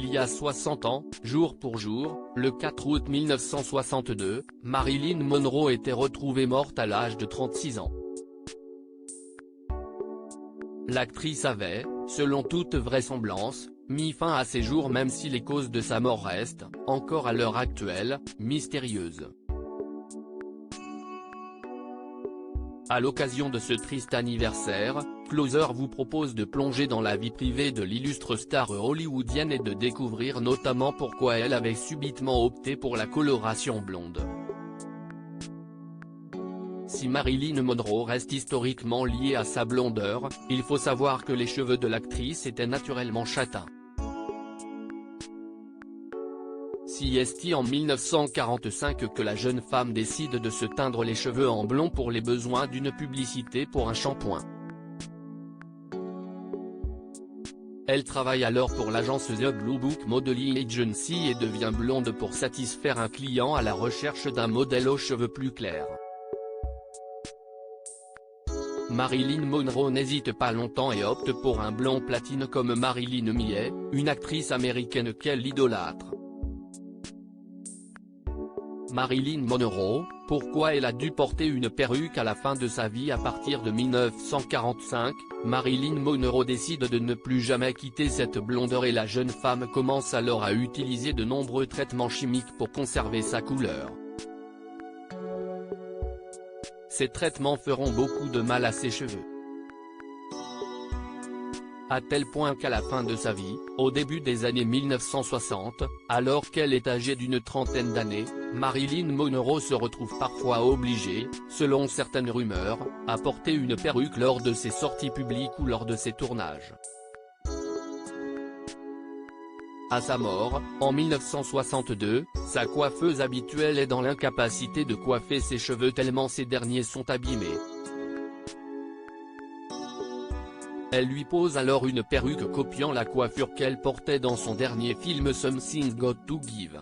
Il y a 60 ans, jour pour jour, le 4 août 1962, Marilyn Monroe était retrouvée morte à l'âge de 36 ans. L'actrice avait, selon toute vraisemblance, mis fin à ses jours même si les causes de sa mort restent, encore à l'heure actuelle, mystérieuses. À l'occasion de ce triste anniversaire, Closer vous propose de plonger dans la vie privée de l'illustre star hollywoodienne et de découvrir notamment pourquoi elle avait subitement opté pour la coloration blonde. Si Marilyn Monroe reste historiquement liée à sa blondeur, il faut savoir que les cheveux de l'actrice étaient naturellement châtains. Si est en 1945 que la jeune femme décide de se teindre les cheveux en blond pour les besoins d'une publicité pour un shampoing. Elle travaille alors pour l'agence The Blue Book Modeling Agency et devient blonde pour satisfaire un client à la recherche d'un modèle aux cheveux plus clairs. Marilyn Monroe n'hésite pas longtemps et opte pour un blond platine comme Marilyn Millet, une actrice américaine qu'elle idolâtre. Marilyn Monroe, pourquoi elle a dû porter une perruque à la fin de sa vie? À partir de 1945, Marilyn Monroe décide de ne plus jamais quitter cette blondeur et la jeune femme commence alors à utiliser de nombreux traitements chimiques pour conserver sa couleur. Ces traitements feront beaucoup de mal à ses cheveux. À tel point qu'à la fin de sa vie, au début des années 1960, alors qu'elle est âgée d'une trentaine d'années, Marilyn Monroe se retrouve parfois obligée, selon certaines rumeurs, à porter une perruque lors de ses sorties publiques ou lors de ses tournages. À sa mort, en 1962, sa coiffeuse habituelle est dans l'incapacité de coiffer ses cheveux tellement ces derniers sont abîmés. Elle lui pose alors une perruque copiant la coiffure qu'elle portait dans son dernier film Something's Got to Give.